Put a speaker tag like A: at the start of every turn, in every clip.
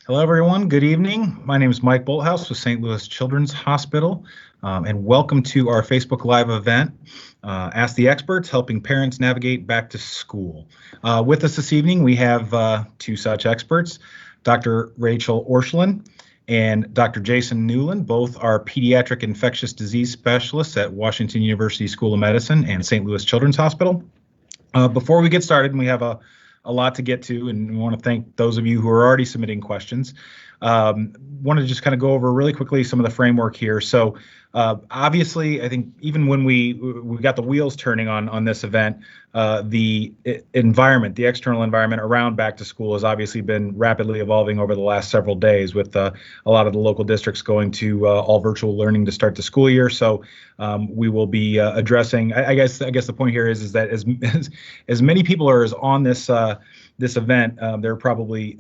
A: Hello, everyone. Good evening. My name is Mike Bolthouse with St. Louis Children's Hospital, and welcome to our Facebook Live event, Ask the Experts, helping parents navigate back to school. With us this evening, we have two such experts, Dr. Rachel Orscheln and Dr. Jason Newland. Both are pediatric infectious disease specialists at Washington University School of Medicine and St. Louis Children's Hospital. Before we get started, we have a lot to get to, and we want to thank those of you who are already submitting questions. Wanted to just kind of go over really quickly some of the framework here. So obviously, I think even when we got the wheels turning on this event, the environment, the external environment around back to school has obviously been rapidly evolving over the last several days, with a lot of the local districts going to all virtual learning to start the school year. So we will be addressing. I guess the point here is that as many people are on this event, there are probably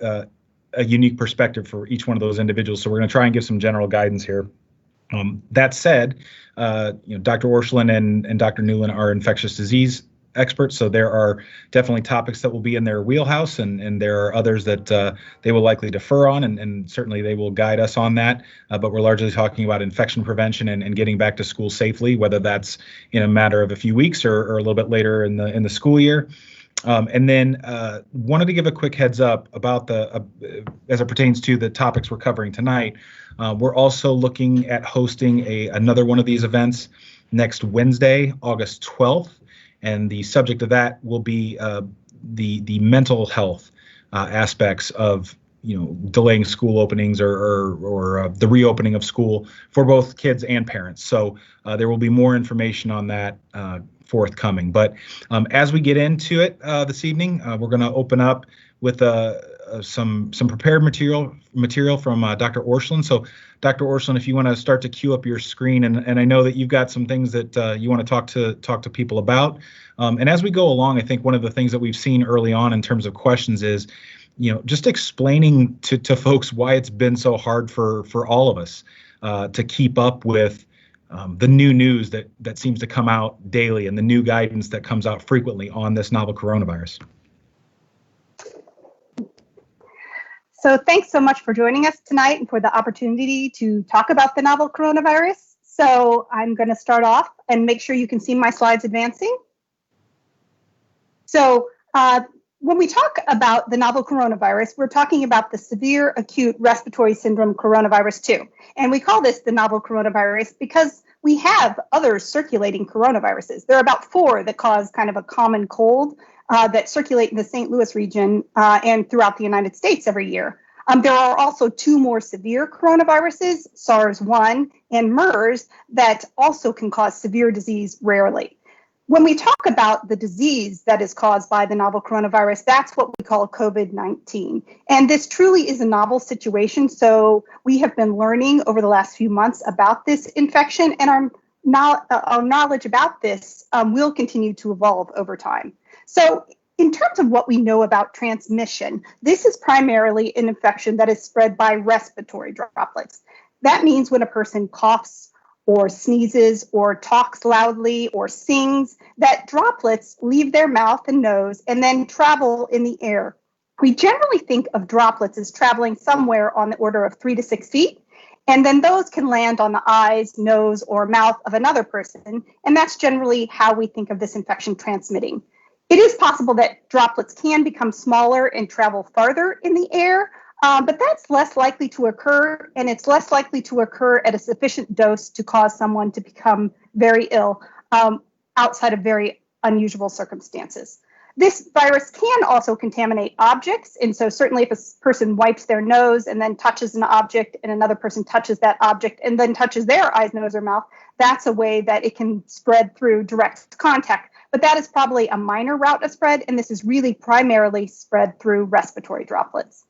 A: a unique perspective for each one of those individuals. So we're going to try and give some general guidance here. That said, Dr. Orscheln and Dr. Newland are infectious disease experts, so there are definitely topics that will be in their wheelhouse, and there are others that they will likely defer on, and certainly they will guide us on that. But we're largely talking about infection prevention and getting back to school safely, whether that's in a matter of a few weeks or a little bit later in the school year. And then wanted to give a quick heads up about as it pertains to the topics we're covering tonight. We're also looking at hosting another one of these events next Wednesday, August 12th. And the subject of that will be the mental health aspects of delaying school openings or the reopening of school for both kids and parents. So there will be more information on that forthcoming. But as we get into it this evening, we're going to open up with some prepared material from Dr. Orscheln. So Dr. Orscheln, if you want to start to queue up your screen, and I know that you've got some things that you want to talk to people about. And as we go along, I think one of the things that we've seen early on in terms of questions is, just explaining to folks why it's been so hard for all of us to keep up with the new news that seems to come out daily and the new guidance that comes out frequently on this novel coronavirus.
B: So thanks so much for joining us tonight and for the opportunity to talk about the novel coronavirus. So I'm going to start off and make sure you can see my slides advancing. So when we talk about the novel coronavirus, we're talking about the severe acute respiratory syndrome coronavirus 2. And we call this the novel coronavirus because we have other circulating coronaviruses. There are about 4 that cause kind of a common cold that circulate in the St. Louis region and throughout the United States every year. There are also 2 more severe coronaviruses, SARS-1 and MERS, that also can cause severe disease rarely. When we talk about the disease that is caused by the novel coronavirus, that's what we call COVID-19. And this truly is a novel situation. So we have been learning over the last few months about this infection, and our knowledge about this will continue to evolve over time. So in terms of what we know about transmission, this is primarily an infection that is spread by respiratory droplets. That means when a person coughs or sneezes or talks loudly or sings, that droplets leave their mouth and nose and then travel in the air. We generally think of droplets as traveling somewhere on the order of 3 to 6 feet, and then those can land on the eyes, nose, or mouth of another person, and that's generally how we think of this infection transmitting. It is possible that droplets can become smaller and travel farther in the air, but that's less likely to occur, and it's less likely to occur at a sufficient dose to cause someone to become very ill outside of very unusual circumstances. This virus can also contaminate objects, and so certainly if a person wipes their nose and then touches an object and another person touches that object and then touches their eyes, nose, or mouth, that's a way that it can spread through direct contact. But that is probably a minor route of spread, and this is really primarily spread through respiratory droplets.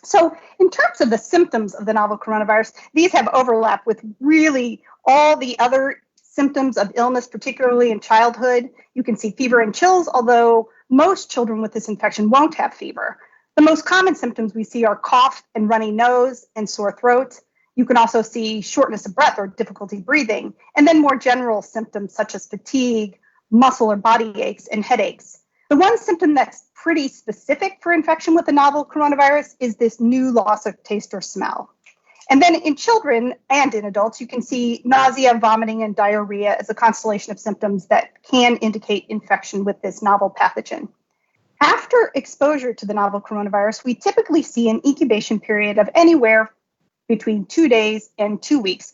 B: So in terms of the symptoms of the novel coronavirus, these have overlap with really all the other symptoms of illness, particularly in childhood. You can see fever and chills, although most children with this infection won't have fever. The most common symptoms we see are cough and runny nose and sore throat. You can also see shortness of breath or difficulty breathing, and then more general symptoms such as fatigue, muscle or body aches, and headaches. The one symptom that's pretty specific for infection with the novel coronavirus is this new loss of taste or smell. And then in children and in adults, you can see nausea, vomiting, and diarrhea as a constellation of symptoms that can indicate infection with this novel pathogen. After exposure to the novel coronavirus, we typically see an incubation period of anywhere between 2 days and 2 weeks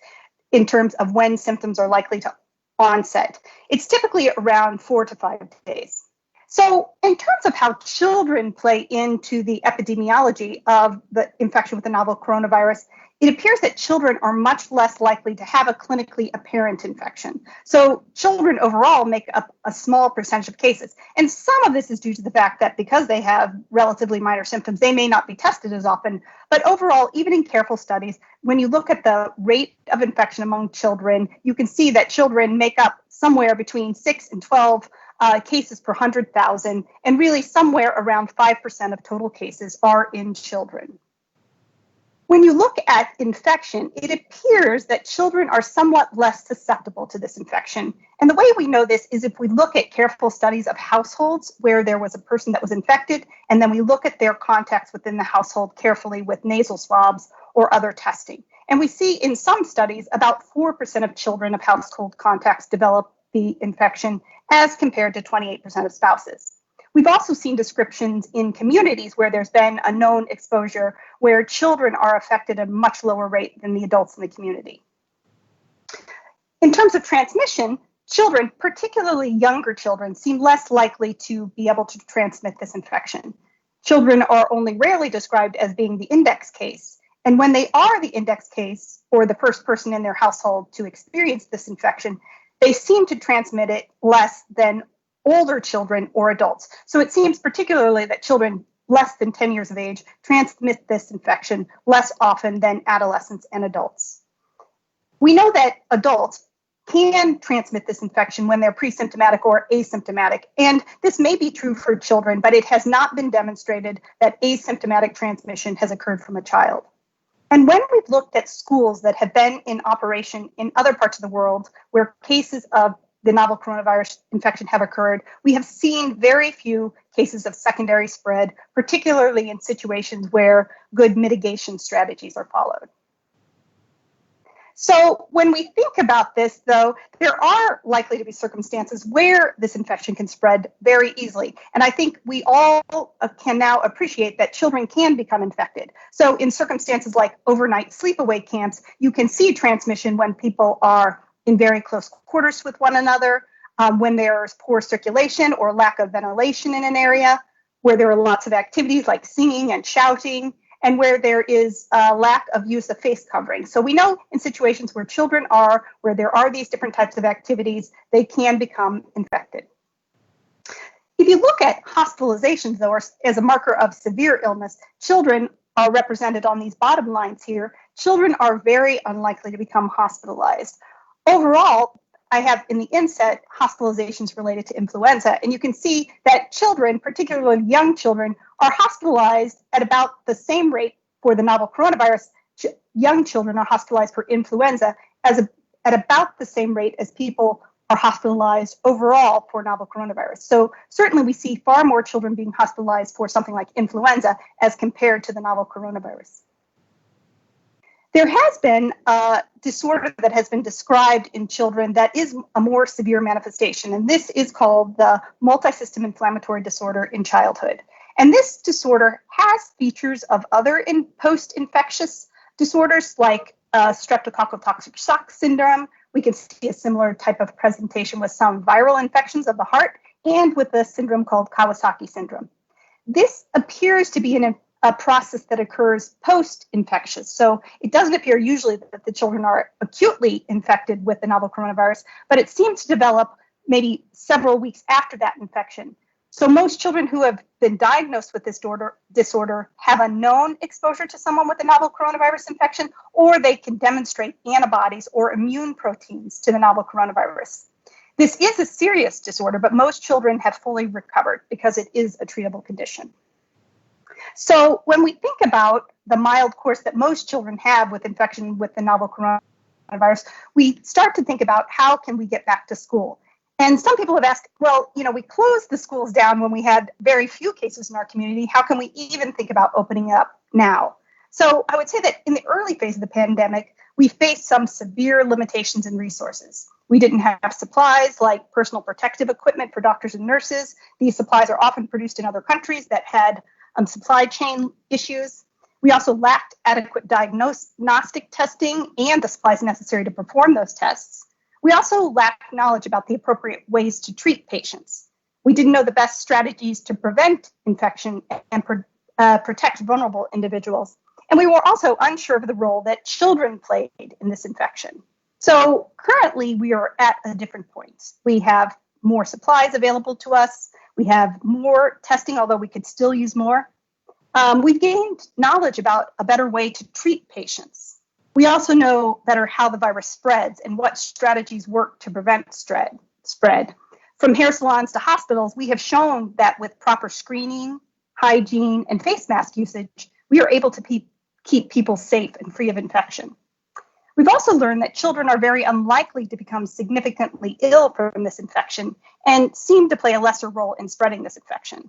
B: in terms of when symptoms are likely to onset. It's typically around 4 to 5 days. So in terms of how children play into the epidemiology of the infection with the novel coronavirus, it appears that children are much less likely to have a clinically apparent infection. So children overall make up a small percentage of cases. And some of this is due to the fact that because they have relatively minor symptoms, they may not be tested as often. But overall, even in careful studies, when you look at the rate of infection among children, you can see that children make up somewhere between 6 and 12 cases per 100,000, and really somewhere around 5% of total cases are in children. When you look at infection, it appears that children are somewhat less susceptible to this infection. And the way we know this is if we look at careful studies of households where there was a person that was infected, and then we look at their contacts within the household carefully with nasal swabs or other testing. And we see in some studies about 4% of children of household contacts develop the infection as compared to 28% of spouses. We've also seen descriptions in communities where there's been a known exposure where children are affected at a much lower rate than the adults in the community. In terms of transmission, children, particularly younger children, seem less likely to be able to transmit this infection. Children are only rarely described as being the index case. And when they are the index case or the first person in their household to experience this infection, they seem to transmit it less than older children or adults. So it seems particularly that children less than 10 years of age transmit this infection less often than adolescents and adults. We know that adults can transmit this infection when they're pre-symptomatic or asymptomatic. And this may be true for children, but it has not been demonstrated that asymptomatic transmission has occurred from a child. And when we've looked at schools that have been in operation in other parts of the world where cases of the novel coronavirus infection have occurred, we have seen very few cases of secondary spread, particularly in situations where good mitigation strategies are followed. So when we think about this, though, there are likely to be circumstances where this infection can spread very easily. And I think we all can now appreciate that children can become infected. So in circumstances like overnight sleepaway camps, you can see transmission when people are in very close quarters with one another, when there's poor circulation or lack of ventilation in an area, where there are lots of activities like singing and shouting, and where there is a lack of use of face covering. So we know in situations where children are, where there are these different types of activities, they can become infected. If you look at hospitalizations, though, as a marker of severe illness, children are represented on these bottom lines here. Children are very unlikely to become hospitalized. Overall, I have in the inset hospitalizations related to influenza, and you can see that children, particularly young children, are hospitalized at about the same rate for the novel coronavirus. Young children are hospitalized for influenza at about the same rate as people are hospitalized overall for novel coronavirus. So certainly we see far more children being hospitalized for something like influenza as compared to the novel coronavirus. There has been a disorder that has been described in children that is a more severe manifestation, and this is called the multisystem inflammatory disorder in childhood. And this disorder has features of other post-infectious disorders like streptococcal toxic shock syndrome. We can see a similar type of presentation with some viral infections of the heart and with a syndrome called Kawasaki syndrome. This appears to be a process that occurs post-infectious. So it doesn't appear usually that the children are acutely infected with the novel coronavirus, but it seems to develop maybe several weeks after that infection. So most children who have been diagnosed with this disorder have a known exposure to someone with the novel coronavirus infection, or they can demonstrate antibodies or immune proteins to the novel coronavirus. This is a serious disorder, but most children have fully recovered because it is a treatable condition. So when we think about the mild course that most children have with infection with the novel coronavirus, we start to think about how can we get back to school. And some people have asked, well, we closed the schools down when we had very few cases in our community. How can we even think about opening up now? So I would say that in the early phase of the pandemic, we faced some severe limitations in resources. We didn't have supplies like personal protective equipment for doctors and nurses. These supplies are often produced in other countries that had supply chain issues. We also lacked adequate diagnostic testing and the supplies necessary to perform those tests. We also lacked knowledge about the appropriate ways to treat patients. We didn't know the best strategies to prevent infection and protect vulnerable individuals. And we were also unsure of the role that children played in this infection. So currently, we are at a different point. We have more supplies available to us. We have more testing, although we could still use more. We've gained knowledge about a better way to treat patients. We also know better how the virus spreads and what strategies work to prevent spread. From hair salons to hospitals, we have shown that with proper screening, hygiene, and face mask usage, we are able to keep people safe and free of infection. We've also learned that children are very unlikely to become significantly ill from this infection and seem to play a lesser role in spreading this infection.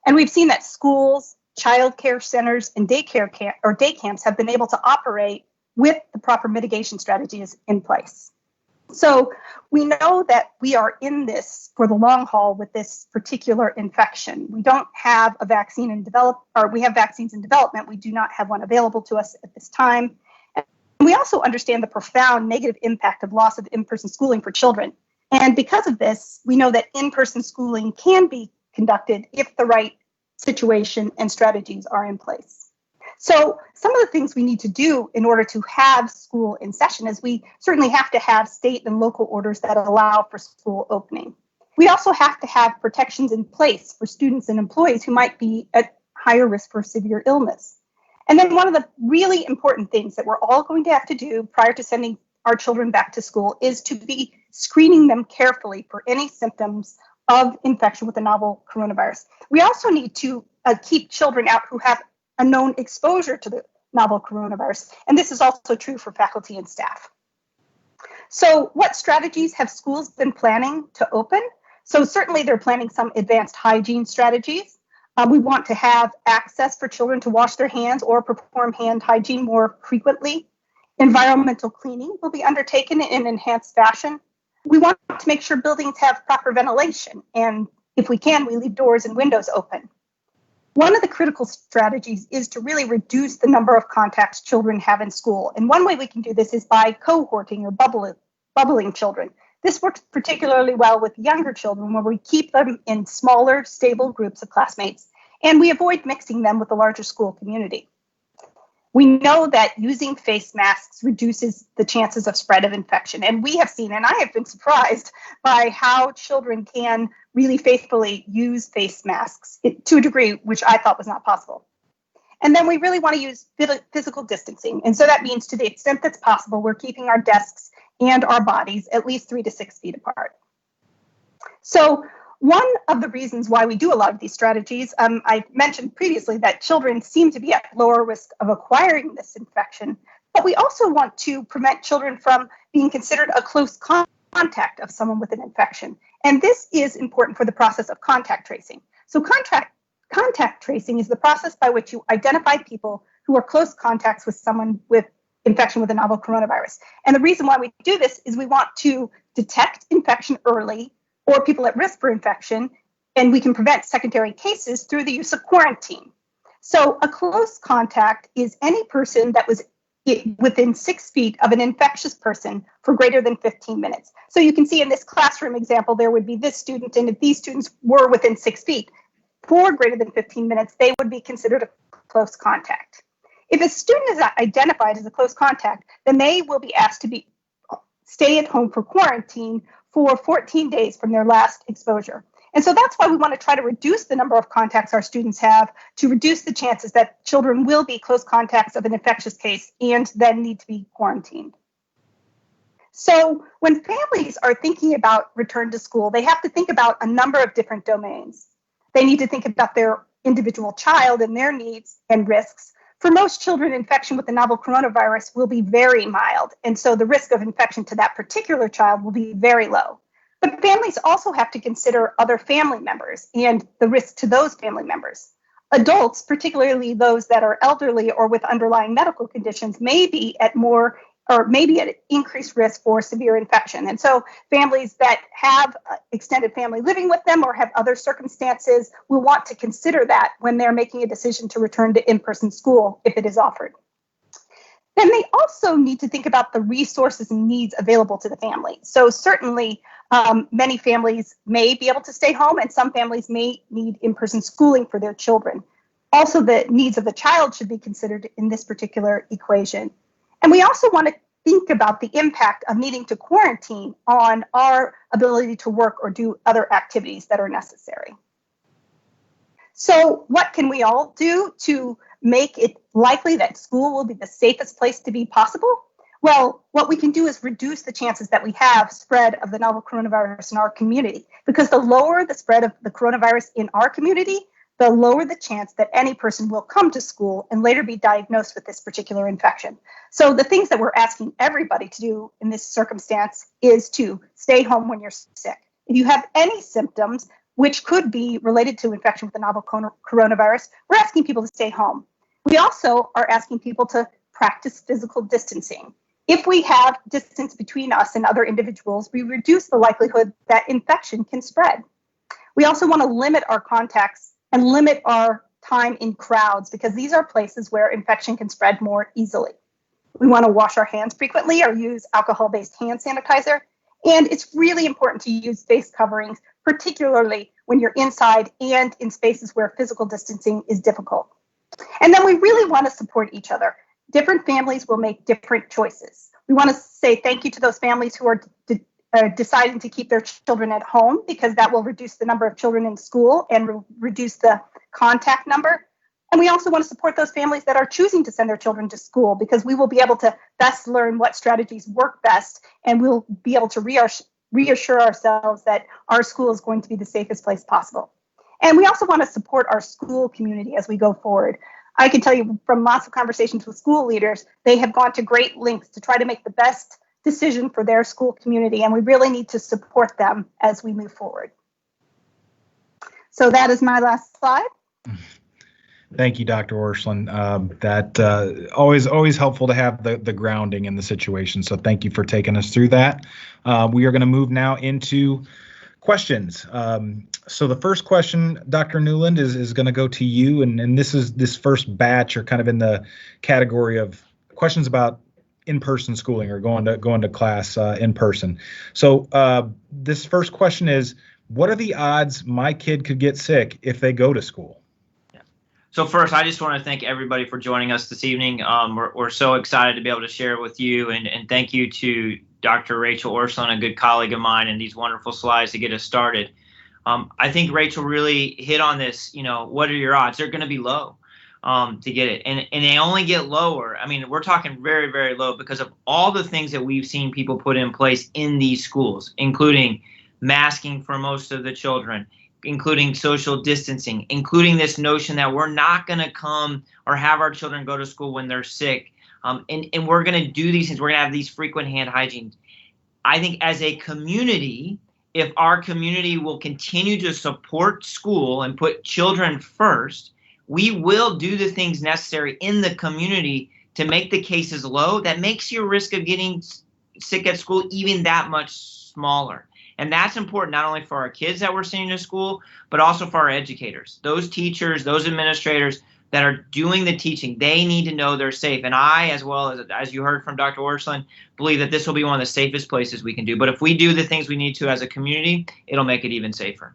B: And we've seen that schools, child care centers, and day camps have been able to operate with the proper mitigation strategies in place. So we know that we are in this for the long haul with this particular infection. We don't have a vaccine we have vaccines in development. We do not have one available to us at this time. And we also understand the profound negative impact of loss of in-person schooling for children. And because of this, we know that in-person schooling can be conducted if the right situation and strategies are in place. So some of the things we need to do in order to have school in session is we certainly have to have state and local orders that allow for school opening. We also have to have protections in place for students and employees who might be at higher risk for severe illness. And then one of the really important things that we're all going to have to do prior to sending our children back to school is to be screening them carefully for any symptoms of infection with the novel coronavirus. We also need to keep children out who have a known exposure to the novel coronavirus. And this is also true for faculty and staff. So what strategies have schools been planning to open? So certainly they're planning some advanced hygiene strategies. We want to have access for children to wash their hands or perform hand hygiene more frequently. Environmental cleaning will be undertaken in an enhanced fashion. We want to make sure buildings have proper ventilation. And if we can, we leave doors and windows open. One of the critical strategies is to really reduce the number of contacts children have in school. And one way we can do this is by cohorting or bubbling children. This works particularly well with younger children where we keep them in smaller, stable groups of classmates, and we avoid mixing them with the larger school community. We know that using face masks reduces the chances of spread of infection. And we have seen, and I have been surprised by how children can really faithfully use face masks to a degree which I thought was not possible. And then we really want to use physical distancing. And so that means to the extent that's possible, we're keeping our desks and our bodies at least 3 to 6 feet apart. So one of the reasons why we do a lot of these strategies, I mentioned previously that children seem to be at lower risk of acquiring this infection, but we also want to prevent children from being considered a close contact of someone with an infection. And this is important for the process of contact tracing. So contact tracing is the process by which you identify people who are close contacts with someone with infection with a novel coronavirus. And the reason why we do this is we want to detect infection early or people at risk for infection, and we can prevent secondary cases through the use of quarantine. So a close contact is any person that was within 6 feet of an infectious person for greater than 15 minutes. So you can see in this classroom example, there would be this student, and if these students were within 6 feet for greater than 15 minutes, they would be considered a close contact. If a student is identified as a close contact, then they will be asked to stay at home for quarantine for 14 days from their last exposure. And so that's why we want to try to reduce the number of contacts our students have to reduce the chances that children will be close contacts of an infectious case and then need to be quarantined. So when families are thinking about return to school, they have to think about a number of different domains. They need to think about their individual child and their needs and risks. For most children, infection with the novel coronavirus will be very mild, and so the risk of infection to that particular child will be very low. But families also have to consider other family members and the risk to those family members. Adults, particularly those that are elderly or with underlying medical conditions, may be at increased risk for severe infection. And so families that have extended family living with them or have other circumstances will want to consider that when they're making a decision to return to in-person school if it is offered. Then they also need to think about the resources and needs available to the family. So certainly many families may be able to stay home, and some families may need in-person schooling for their children. Also, the needs of the child should be considered in this particular equation. And we also want to think about the impact of needing to quarantine on our ability to work or do other activities that are necessary. So what can we all do to make it likely that school will be the safest place to be possible? Well, what we can do is reduce the chances that we have spread of the novel coronavirus in our community, because the lower the spread of the coronavirus in our community, the lower the chance that any person will come to school and later be diagnosed with this particular infection. So the things that we're asking everybody to do in this circumstance is to stay home when you're sick. If you have any symptoms, which could be related to infection with the novel coronavirus, we're asking people to stay home. We also are asking people to practice physical distancing. If we have distance between us and other individuals, we reduce the likelihood that infection can spread. We also want to limit our contacts and limit our time in crowds, because these are places where infection can spread more easily. We want to wash our hands frequently or use alcohol-based hand sanitizer. And it's really important to use face coverings, particularly when you're inside and in spaces where physical distancing is difficult. And then we really want to support each other. Different families will make different choices. We want to say thank you to those families who are deciding to keep their children at home, because that will reduce the number of children in school and reduce the contact number. And we also want to support those families that are choosing to send their children to school, because we will be able to best learn what strategies work best, and we'll be able to reassure ourselves that our school is going to be the safest place possible. And we also want to support our school community as we go forward. I can tell you from lots of conversations with school leaders, they have gone to great lengths to try to make the best decision for their school community, and we really need to support them as we move forward. So that is my last slide.
A: Thank you, Dr. Orscheln. Always helpful to have the grounding in the situation. So thank you for taking us through that. We are going to move now into questions. So the first question, Dr. Newland, is going to go to you, and this first batch are kind of in the category of questions about in-person schooling or going to class in person. So this first question is, what are the odds my kid could get sick if they go to school?
C: So first, I just want to thank everybody for joining us this evening. We're so excited to be able to share with you, and thank you to Dr. Rachel Orscheln, a good colleague of mine, and these wonderful slides to get us started. I think Rachel really hit on this. What are your odds? They're going to be low to get it, and they only get lower. I mean, we're talking very, very low because of all the things that we've seen people put in place in these schools, including masking for most of the children, including social distancing, including this notion that we're not going to come or have our children go to school when they're sick. And we're going to do these things. We're going to have these frequent hand hygiene. I think as a community, if our community will continue to support school and put children first, we will do the things necessary in the community to make the cases low. That makes your risk of getting sick at school even that much smaller. And that's important not only for our kids that we're sending to school, but also for our educators. Those teachers, those administrators that are doing the teaching, they need to know they're safe. And I, as well as you heard from Dr. Orscheln, believe that this will be one of the safest places we can do. But if we do the things we need to as a community, it'll make it even safer.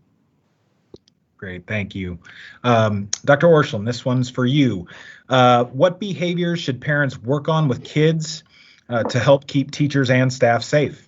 A: Great, thank you. Dr. Orscheln, this one's for you. What behaviors should parents work on with kids to help keep teachers and staff safe?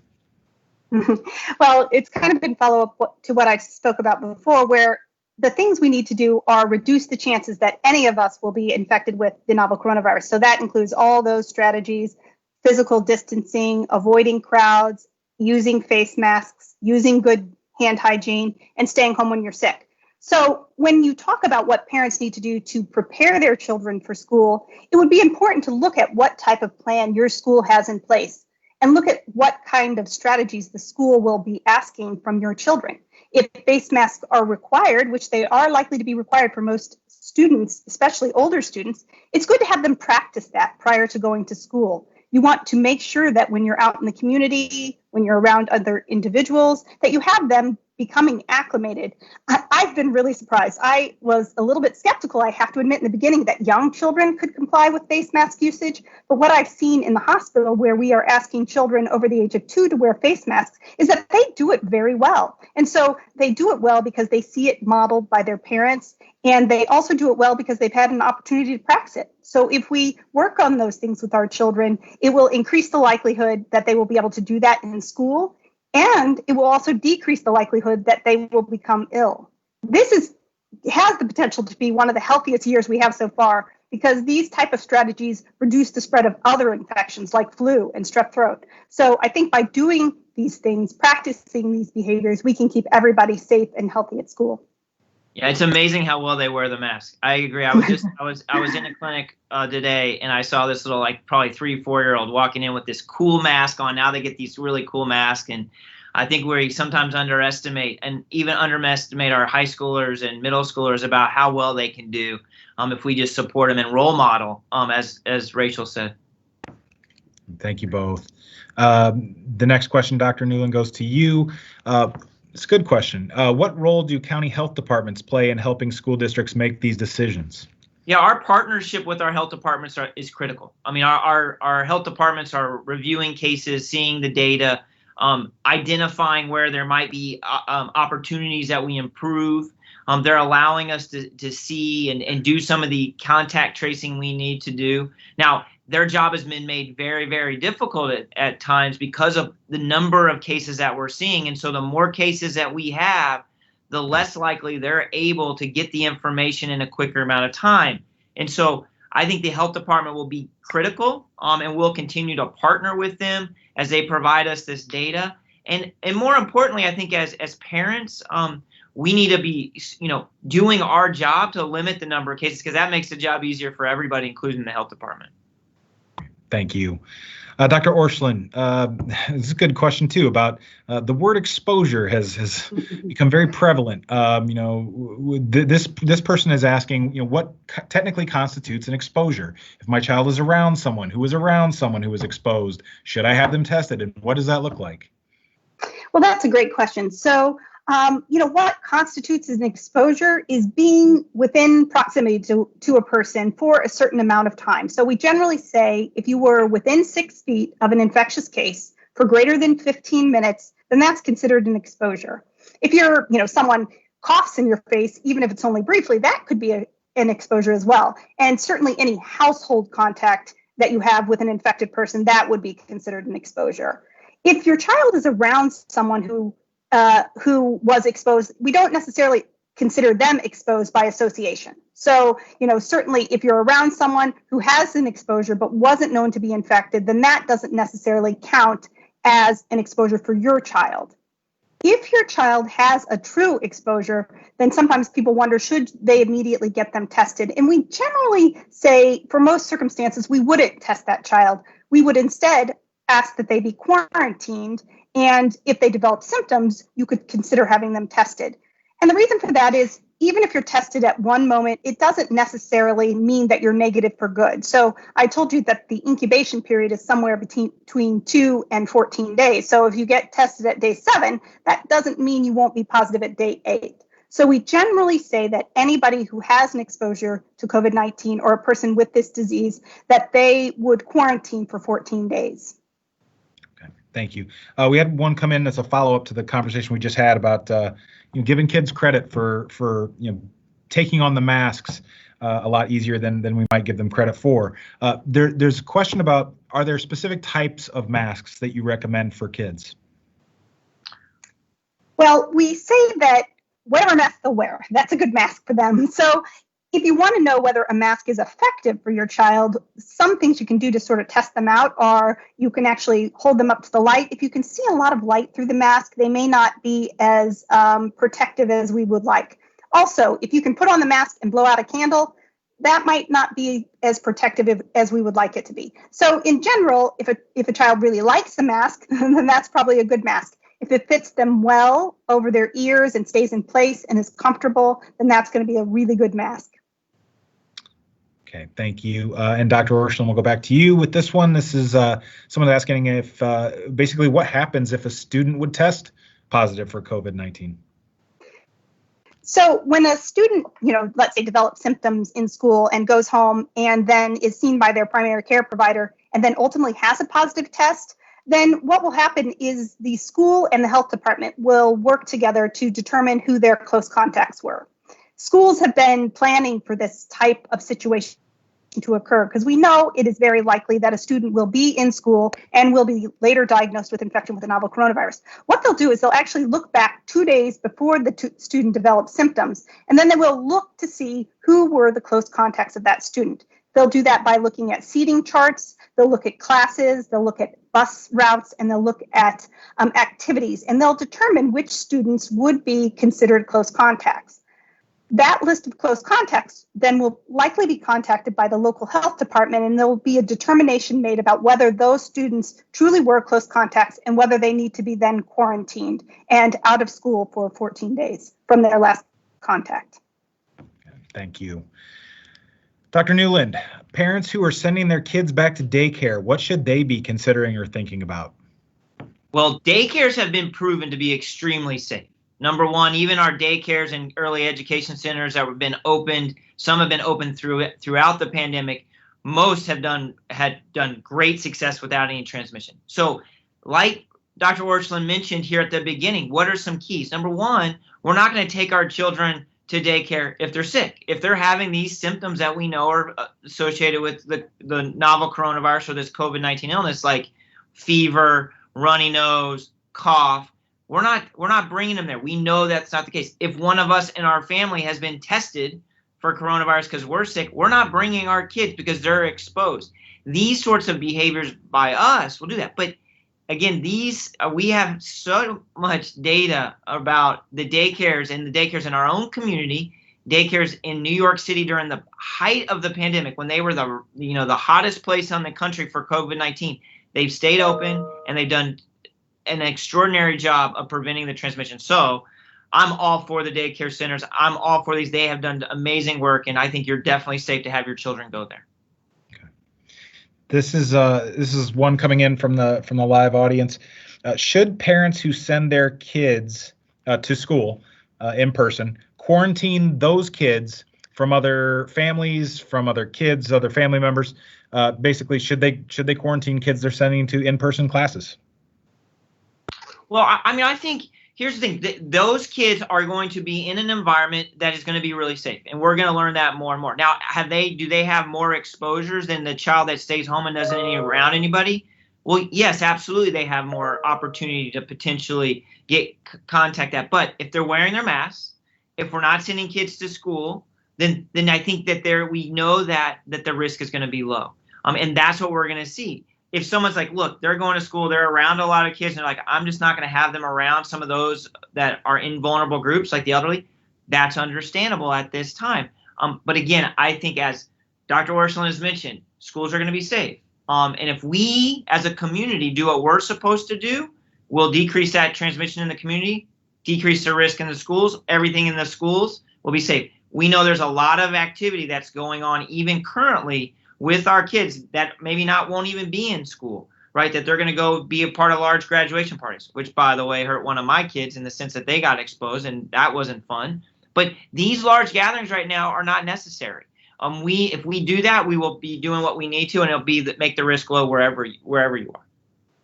B: Well, it's kind of been follow-up to what I spoke about before, where the things we need to do are reduce the chances that any of us will be infected with the novel coronavirus. So that includes all those strategies: physical distancing, avoiding crowds, using face masks, using good hand hygiene, and staying home when you're sick. So when you talk about what parents need to do to prepare their children for school, it would be important to look at what type of plan your school has in place. and look at what kind of strategies the school will be asking from your children. If face masks are required, which they are likely to be required for most students, especially older students, it's good to have them practice that prior to going to school. You want to make sure that when you're out in the community, when you're around other individuals, that you have them becoming acclimated. I've been really surprised. I was a little bit skeptical, I have to admit, in the beginning that young children could comply with face mask usage. But what I've seen in the hospital, where we are asking children over the age of 2 to wear face masks, is that they do it very well. And so they do it well because they see it modeled by their parents. And they also do it well because they've had an opportunity to practice it. So if we work on those things with our children, it will increase the likelihood that they will be able to do that in school. And it will also decrease the likelihood that they will become ill. This has the potential to be one of the healthiest years we have so far, because these type of strategies reduce the spread of other infections like flu and strep throat. So I think by doing these things, practicing these behaviors, we can keep everybody safe and healthy at school.
C: Yeah, it's amazing how well they wear the mask. I agree. I was in a clinic today, and I saw this little, like, probably 3-4-year-old walking in with this cool mask on. Now they get these really cool masks, and I think we sometimes underestimate and even underestimate our high schoolers and middle schoolers about how well they can do if we just support them and role model, as Rachel said.
A: Thank you both. The next question, Dr. Newland, goes to you. It's a good question. What role do county health departments play in helping school districts make these decisions?
C: Yeah, our partnership with our health departments is critical. I mean, our health departments are reviewing cases, seeing the data, identifying where there might be opportunities that we improve. They're allowing us to see and do some of the contact tracing we need to do. Now, their job has been made very, very difficult at times because of the number of cases that we're seeing. And so the more cases that we have, the less likely they're able to get the information in a quicker amount of time. And so I think the health department will be critical, and we'll continue to partner with them as they provide us this data. And more importantly, I think as parents, we need to be, doing our job to limit the number of cases, because that makes the job easier for everybody, including the health department.
A: Thank you. Dr. Orscheln, this is a good question too about the word exposure has become very prevalent. This person is asking, what technically constitutes an exposure? If my child is around someone who was exposed, should I have them tested? And what does that look like?
B: Well, that's a great question. So, what constitutes an exposure is being within proximity to a person for a certain amount of time. So we generally say if you were within 6 feet of an infectious case for greater than 15 minutes, then that's considered an exposure. If someone coughs in your face, even if it's only briefly, that could be an exposure as well. And certainly any household contact that you have with an infected person, that would be considered an exposure. If your child is around someone who was exposed, we don't necessarily consider them exposed by association. So, certainly if you're around someone who has an exposure but wasn't known to be infected, then that doesn't necessarily count as an exposure for your child. If your child has a true exposure, then sometimes people wonder, should they immediately get them tested? And we generally say, for most circumstances, we wouldn't test that child. We would instead ask that they be quarantined. And if they develop symptoms, you could consider having them tested. And the reason for that is, even if you're tested at one moment, it doesn't necessarily mean that you're negative for good. So I told you that the incubation period is somewhere between 2 and 14 days. So if you get tested at day 7, that doesn't mean you won't be positive at day 8. So we generally say that anybody who has an exposure to COVID-19 or a person with this disease, that they would quarantine for 14 days.
A: Thank you. We had one come in as a follow-up to the conversation we just had about giving kids credit for taking on the masks a lot easier than we might give them credit for. There's a question about, are there specific types of masks that you recommend for kids?
B: Well, we say that whatever mask they'll wear, that's a good mask for them. So if you want to know whether a mask is effective for your child, some things you can do to sort of test them out are you can actually hold them up to the light. If you can see a lot of light through the mask, they may not be as protective as we would like. Also, if you can put on the mask and blow out a candle, that might not be as protective as we would like it to be. So in general, if a child really likes the mask, then that's probably a good mask. If it fits them well over their ears and stays in place and is comfortable, then that's going to be a really good mask.
A: Okay, thank you. And Dr. Orscheln, we'll go back to you with this one. This is someone asking if basically what happens if a student would test positive for COVID-19.
B: So when a student, let's say develops symptoms in school and goes home and then is seen by their primary care provider and then ultimately has a positive test, then what will happen is the school and the health department will work together to determine who their close contacts were. Schools have been planning for this type of situation to occur because we know it is very likely that a student will be in school and will be later diagnosed with infection with the novel coronavirus. What they'll do is they'll actually look back 2 days before the student develops symptoms, and then they will look to see who were the close contacts of that student. They'll do that by looking at seating charts, they'll look at classes, they'll look at bus routes, and they'll look at activities, and they'll determine which students would be considered close contacts. That list of close contacts then will likely be contacted by the local health department, and there will be a determination made about whether those students truly were close contacts and whether they need to be then quarantined and out of school for 14 days from their last contact.
A: Thank you. Dr. Newland, parents who are sending their kids back to daycare, what should they be considering or thinking about?
C: Well, daycares have been proven to be extremely safe. Number one, even our daycares and early education centers that have been opened, some have been opened throughout the pandemic. Most had done great success without any transmission. So like Dr. Orscheln mentioned here at the beginning, what are some keys? Number one, we're not going to take our children to daycare if they're sick. If they're having these symptoms that we know are associated with the novel coronavirus or this COVID-19 illness, like fever, runny nose, cough, we're not bringing them there. We know that's not the case. If one of us in our family has been tested for coronavirus because we're sick, we're not bringing our kids because they're exposed. These sorts of behaviors by us will do that. But again, we have so much data about the daycares in our own community, daycares in New York City during the height of the pandemic when they were the hottest place on the country for COVID-19. They've stayed open and they've done an extraordinary job of preventing the transmission. So I'm all for the daycare centers. I'm all for these. They have done amazing work, and I think you're definitely safe to have your children go there.
A: Okay. This is one coming in from the live audience. Should parents who send their kids to school in person quarantine those kids from other families, from other kids, other family members? Basically, should they quarantine kids they're sending to in-person classes?
C: Well, I think here's the thing. Those kids are going to be in an environment that is going to be really safe, and we're going to learn that more and more. Now, do they have more exposures than the child that stays home and doesn't around anybody? Well, yes, absolutely. They have more opportunity to potentially get contact that. But if they're wearing their masks, if we're not sending kids to school, then I think that we know that the risk is going to be low. And that's what we're going to see. If someone's like, look, they're going to school, they're around a lot of kids, and they're like, I'm just not going to have them around some of those that are in vulnerable groups, like the elderly, that's understandable at this time. But again, I think as Dr. Orscheln has mentioned, schools are going to be safe. And if we as a community do what we're supposed to do, we'll decrease that transmission in the community, decrease the risk in the schools. Everything in the schools will be safe. We know there's a lot of activity that's going on even currently with our kids that maybe won't even be in school, right? That they're going to go be a part of large graduation parties, which, by the way, hurt one of my kids in the sense that they got exposed, and that wasn't fun. But these large gatherings right now are not necessary. If we do that, we will be doing what we need to, and it'll make the risk low wherever you are.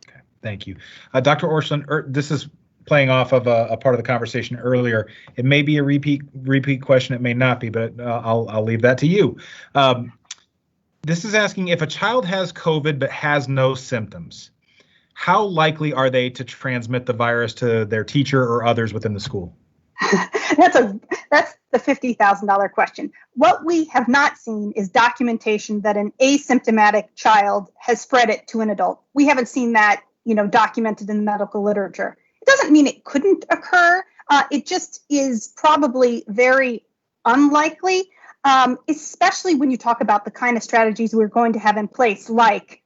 A: Okay, thank you, Dr. Orscheln. This is playing off of a part of the conversation earlier. It may be a repeat question. It may not be, but I'll leave that to you. This is asking if a child has COVID but has no symptoms, how likely are they to transmit the virus to their teacher or others within the school?
B: That's the $50,000 question. What we have not seen is documentation that an asymptomatic child has spread it to an adult. We haven't seen that, documented in the medical literature. It doesn't mean it couldn't occur. It just is probably very unlikely. especially when you talk about the kind of strategies we're going to have in place, like,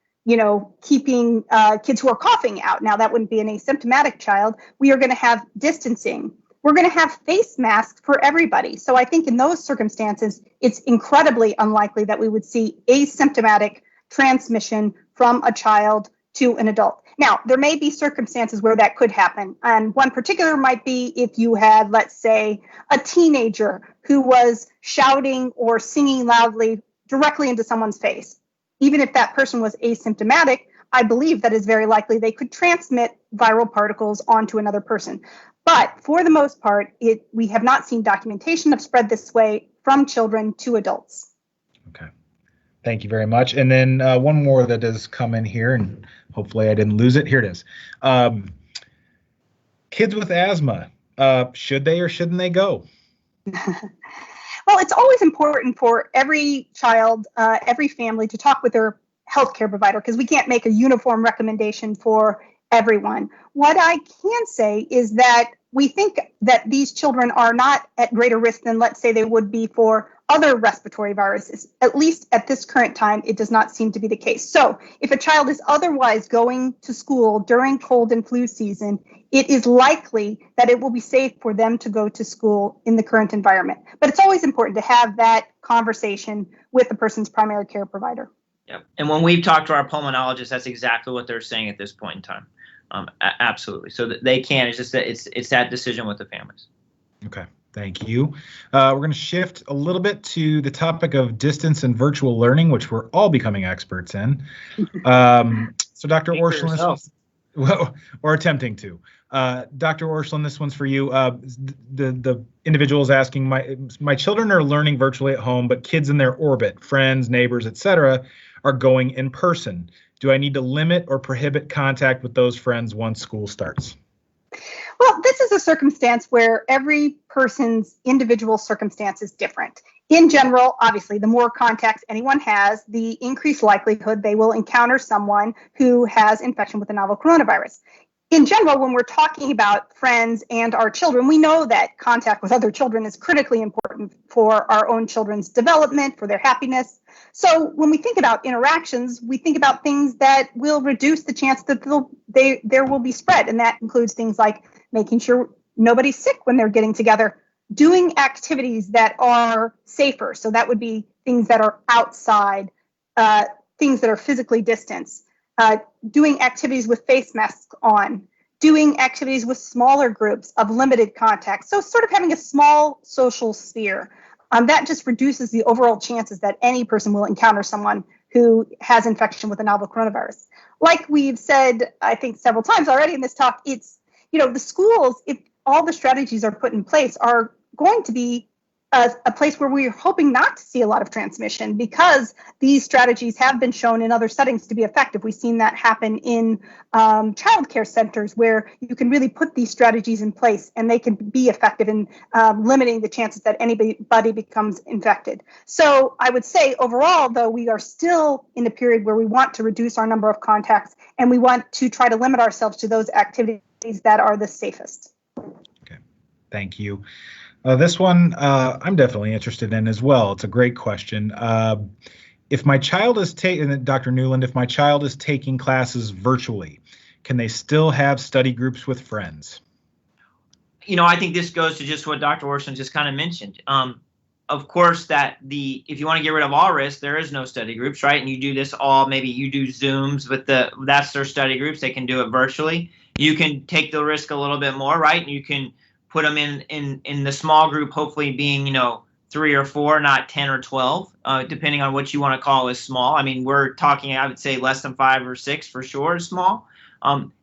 B: keeping kids who are coughing out. Now, that wouldn't be an asymptomatic child. We are going to have distancing. We're going to have face masks for everybody. So I think in those circumstances, it's incredibly unlikely that we would see asymptomatic transmission from a child to an adult. Now, there may be circumstances where that could happen. And one particular might be if you had, let's say, a teenager who was shouting or singing loudly directly into someone's face. Even if that person was asymptomatic, I believe that is very likely they could transmit viral particles onto another person. But for the most part, we have not seen documentation of spread this way from children to adults.
A: Okay. Thank you very much. And then one more that has come in here, and hopefully I didn't lose it. Here it is. Kids with asthma, should they or shouldn't they go?
B: Well, it's always important for every child, every family to talk with their healthcare provider, because we can't make a uniform recommendation for everyone. What I can say is that we think that these children are not at greater risk than, let's say, they would be for other respiratory viruses. At least at this current time, it does not seem to be the case. So if a child is otherwise going to school during cold and flu season, it is likely that it will be safe for them to go to school in the current environment. But it's always important to have that conversation with the person's primary care provider.
C: Yeah. And when we've talked to our pulmonologists, that's exactly what they're saying at this point in time. Absolutely. So that they can. It's just that it's that decision with the families.
A: Okay. Thank you. We're going to shift a little bit to the topic of distance and virtual learning, which we're all becoming experts in. So Dr. Orscheln, or attempting to. Dr. Orscheln, this one's for you. The individual is asking, my children are learning virtually at home, but kids in their orbit, friends, neighbors, etc., are going in person. Do I need to limit or prohibit contact with those friends once school starts?
B: Well, this is a circumstance where every person's individual circumstance is different. In general, obviously, the more contacts anyone has, the increased likelihood they will encounter someone who has infection with the novel coronavirus. In general, when we're talking about friends and our children, we know that contact with other children is critically important for our own children's development, for their happiness. So when we think about interactions, we think about things that will reduce the chance that there will be spread. And that includes things like making sure nobody's sick when they're getting together, doing activities that are safer. So that would be things that are outside, things that are physically distanced. Doing activities with face masks on, doing activities with smaller groups of limited contact. So sort of having a small social sphere. That just reduces the overall chances that any person will encounter someone who has infection with the novel coronavirus. Like we've said, I think several times already in this talk, it's, the schools, if all the strategies are put in place, are going to be a place where we're hoping not to see a lot of transmission, because these strategies have been shown in other settings to be effective. We've seen that happen in childcare centers where you can really put these strategies in place and they can be effective in limiting the chances that anybody becomes infected. So I would say overall, though, we are still in a period where we want to reduce our number of contacts and we want to try to limit ourselves to those activities that are the safest.
A: Okay, thank you. This one I'm definitely interested in as well. It's a great question. If my child is taking, Dr. Newland, if my child is taking classes virtually, can they still have study groups with friends?
C: I think this goes to just what Dr. Orscheln just kind of mentioned. Of course, if you want to get rid of all risk, there is no study groups, right? And you do this maybe you do Zooms that's their study groups. They can do it virtually. You can take the risk a little bit more, right? And you can put them in the small group, hopefully being, 3 or 4, not 10 or 12, depending on what you want to call as small. I mean, we're talking, I would say less than 5 or 6 for sure is small.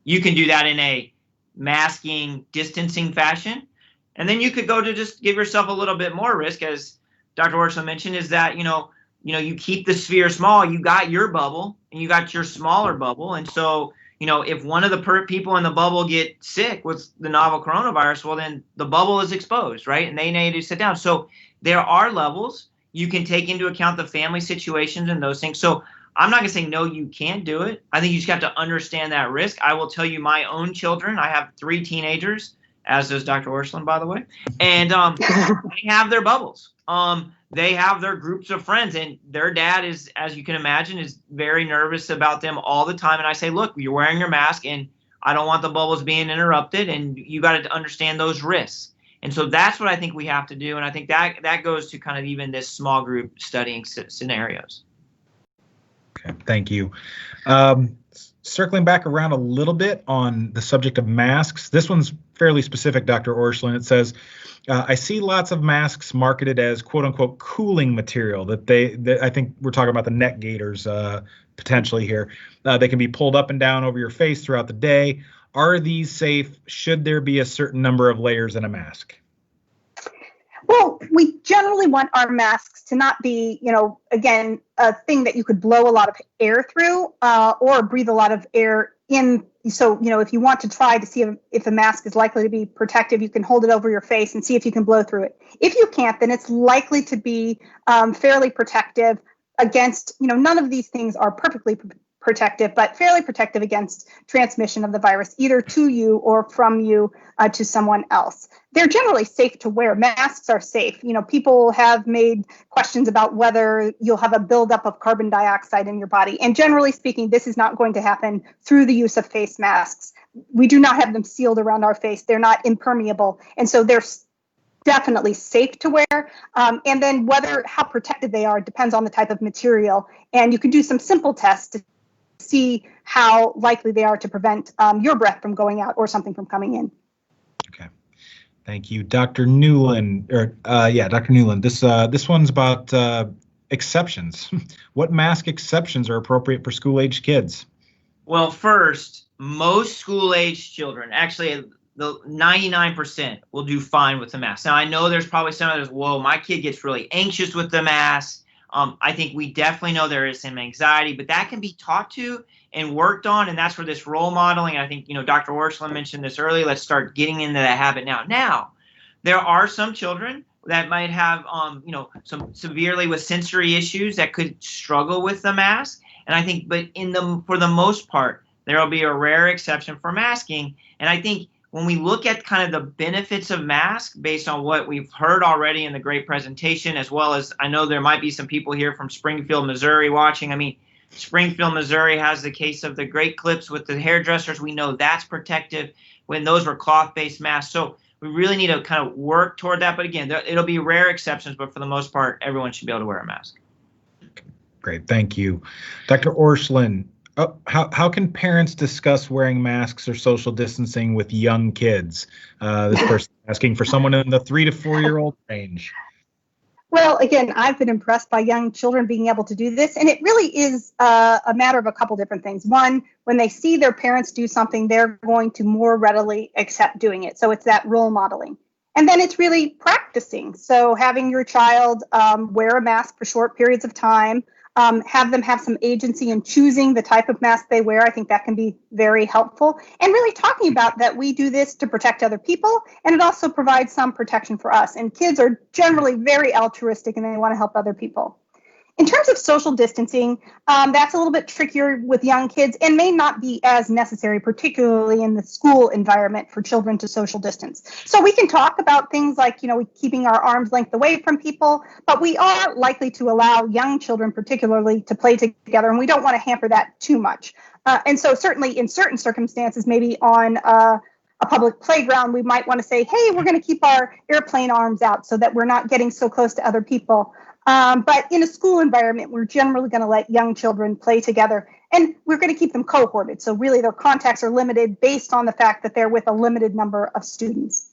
C: You can do that in a masking, distancing fashion. And then you could go to just give yourself a little bit more risk, as Dr. Orscheln mentioned, is that, you keep the sphere small, you got your bubble and you got your smaller bubble. And so, if one of the people in the bubble get sick with the novel coronavirus, well, then the bubble is exposed, right? And they need to sit down. So there are levels. You can take into account the family situations and those things. So I'm not going to say, no, you can't do it. I think you just have to understand that risk. I will tell you my own children, I have 3 teenagers. as does Dr. Orscheln, by the way. And they have their bubbles. They have their groups of friends, and their dad is, as you can imagine, is very nervous about them all the time. And I say, look, you're wearing your mask, and I don't want the bubbles being interrupted, and you got to understand those risks. And so that's what I think we have to do. And I think that goes to kind of even this small group studying scenarios.
A: Okay, thank you. Circling back around a little bit on the subject of masks, this one's fairly specific, Dr. Orscheln. It says, I see lots of masks marketed as quote unquote cooling material that I think we're talking about the neck gaiters potentially here. They can be pulled up and down over your face throughout the day. Are these safe? Should there be a certain number of layers in a mask?
B: Well, we generally want our masks to not be, again, a thing that you could blow a lot of air through or breathe a lot of air in. So, if you want to try to see if a mask is likely to be protective, you can hold it over your face and see if you can blow through it. If you can't, then it's likely to be fairly protective against, none of these things are perfectly protective, but fairly protective against transmission of the virus, either to you or from you to someone else. They're generally safe to wear. Masks are safe. People have made questions about whether you'll have a buildup of carbon dioxide in your body. And generally speaking, this is not going to happen through the use of face masks. We do not have them sealed around our face. They're not impermeable. And so they're definitely safe to wear. And then how protected they are depends on the type of material. And you can do some simple tests to see how likely they are to prevent your breath from going out or something from coming in.
A: Okay. Thank you, Dr. Newland. Dr. Newland. This one's about exceptions. What mask exceptions are appropriate for school-aged kids?
C: Well, first, most school-aged children, actually the 99% will do fine with the mask. Now, I know there's probably some others, whoa, my kid gets really anxious with the mask. I think we definitely know there is some anxiety, but that can be taught to and worked on, and that's where this role modeling, I think, Dr. Orscheln mentioned this earlier, let's start getting into that habit now. Now, there are some children that might have, some severely with sensory issues that could struggle with the mask, and I think, but for the most part, there will be a rare exception for masking, and I think when we look at kind of the benefits of masks based on what we've heard already in the great presentation, as well as I know there might be some people here from Springfield, Missouri watching. I mean, Springfield, Missouri has the case of the great clips with the hairdressers. We know that's protective when those were cloth-based masks. So we really need to kind of work toward that. But again, it'll be rare exceptions, but for the most part, everyone should be able to wear a mask.
A: Great, thank you. Dr. Orscheln, how can parents discuss wearing masks or social distancing with young kids? This person asking for someone in the 3 to 4 year old range.
B: Well, again, I've been impressed by young children being able to do this, and it really is a matter of a couple different things. One, when they see their parents do something, they're going to more readily accept doing it. So it's that role modeling. And then it's really practicing. So having your child wear a mask for short periods of time, have them have some agency in choosing the type of mask they wear. I think that can be very helpful. And really talking about that we do this to protect other people, and it also provides some protection for us. And kids are generally very altruistic and they want to help other people. In terms of social distancing, that's a little bit trickier with young kids and may not be as necessary, particularly in the school environment for children to social distance. So we can talk about things like, keeping our arm's length away from people, but we are likely to allow young children particularly to play together, and we don't want to hamper that too much. And so certainly in certain circumstances, maybe on a public playground, we might want to say, hey, we're going to keep our airplane arms out so that we're not getting so close to other people. But in a school environment, we're generally going to let young children play together, and we're going to keep them cohorted. So really their contacts are limited based on the fact that they're with a limited number of students.